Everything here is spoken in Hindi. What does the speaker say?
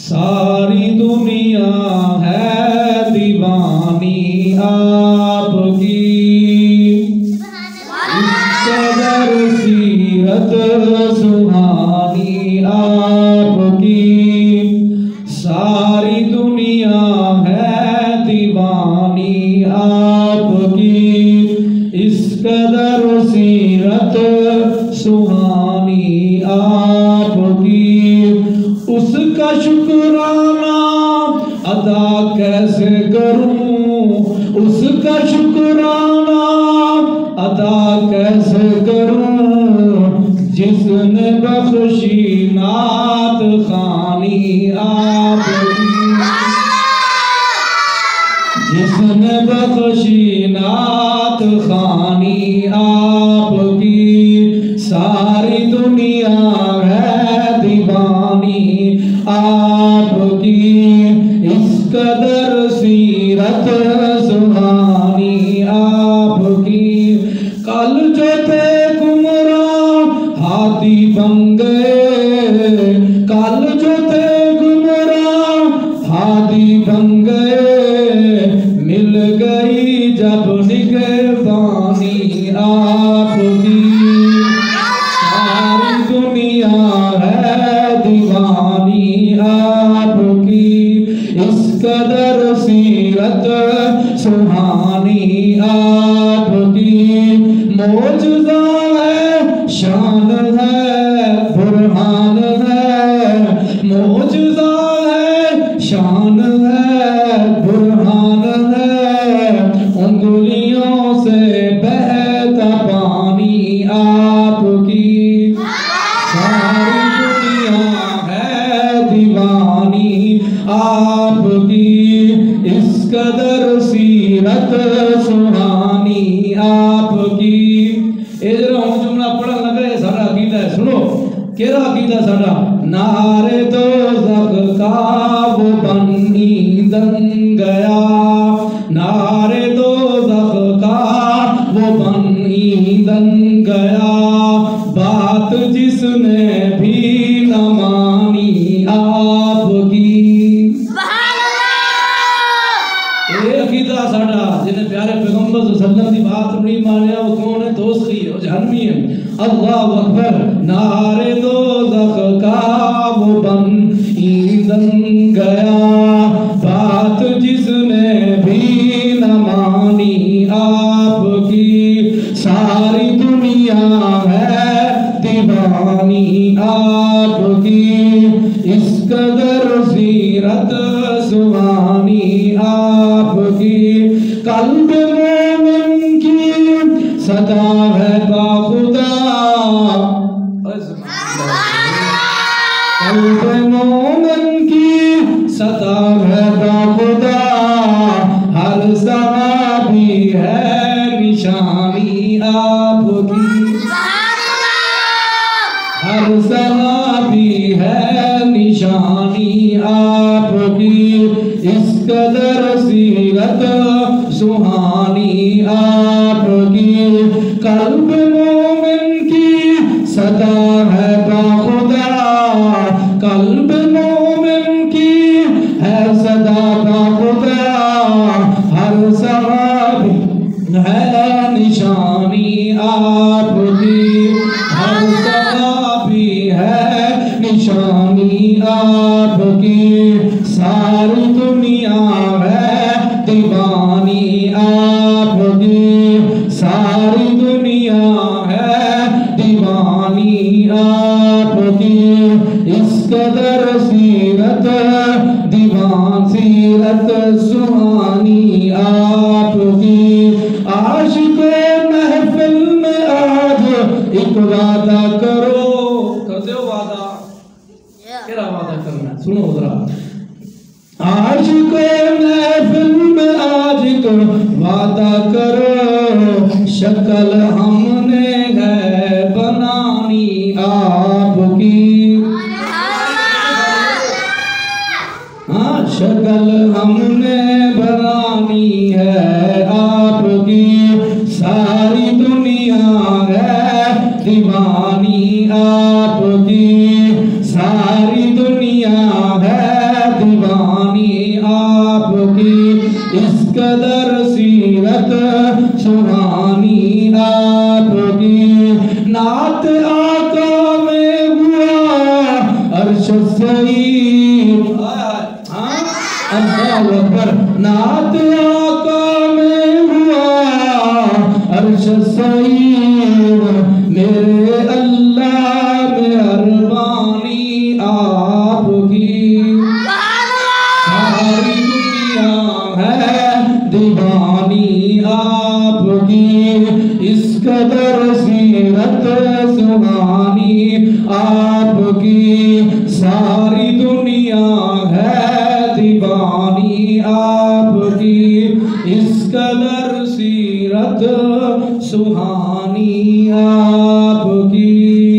सारी दुनिया है दीवानी आपकी, इस कदर सीरत सुहानी आपकी। सारी दुनिया है दीवानी आपकी, इस कदर सीरत सुहानी आपकी। उसका शुक्राना अदा कैसे करूं, उसका शुक्राना अदा कैसे करूं, जिसने बख्शी नात खानी आपकी, जिसने बख्शी नात खानी आपकी। सारी दुनिया है दीवानी आपकी, इस कदर सीरत सुहानी आपकी। कल जो थे गुमराह हाथी बन गए, कल जो थे गुमराह हाथी बन गए, मिल गई जब निगहबानी आपकी। सारी दुनिया है दीवानी आपकी, इस कदर सीरत सुहानी आपकी। मौजूदा है, शान है, बुरहान है, मौजूदा है, शान है, बुरहान है, उंगलियों से बहता पानी आपकी। सारी दुनिया है दीवानी आपकी, इस कदर सीरत सुहानी आपकी। ये जरा हम जुमला पढ़न लगे सारा अकीदा है, सुनो केरा अकीदा साडा। नारे दोज़ख का वो बन ईंधन गया, नारे दोज़ख का वो बन ईंधन गया, बात जिसने भी न मानी आपकी। ये अकीदा साडा, जिन्हें प्यारे पैगंबर सल्लल्लाहु अलैहि वसल्लम की बात नहीं मानिया वो कौन है? दोस्ती है, जहन्नमी है। अल्लाहु अकबर। नारे दोज़ख का वो बन ईंधन गया, बात जिसने भी न मानी आपकी। सारी दुनिया है दीवानी आपकी, इस कदर सीरत सुहानी आपकी। कल्ब मोमिन की सदा है बाखुदा, कल्ब मोमिन की सदा है बाखुदा, हर समा भी है निशानी आपकी, हर समा भी है निशानी आपकी। इस कदर सीरत सुहानी आपकी। कल्ब मोमिन की सदा है बाखुदा, कल्ब मोमिन की है सदा बाखुदा, हर समा भी है निशानी आपकी, हर समा भी है निशानी आपकी। सारी दुनिया है दीवानी आपकी, सारी दुनिया है दीवानी आपकी। इस कदर सीरत दीवान सीरत सुहानी आपकी। आशिक़ो महफिल में आज एक वादा करो, करते हो वादा? क्या वादा करना है? सुनो जरा। आशिक़ो महफिल में आज एक वादा करो, शक्ल हमने है बनानी आपकी। हाँ, शक्ल हमने बनानी है आपकी। सारी दुनिया है दीवानी आपकी, सारी दुनिया है इस कदर सीरत सुहानी आपकी। नात आका में हुआ अर्श सईद, अल्लाहु अकबर। नात आका में हुआ अर्श सईद, मेरे अल्लाह में अरमानी आपकी। सारी दुनिया है दीवानी आपकी, इस कदर सीरत सुहानी आपकी। सारी दुनिया है दीवानी आपकी, इस कदर सीरत सुहानी आपकी।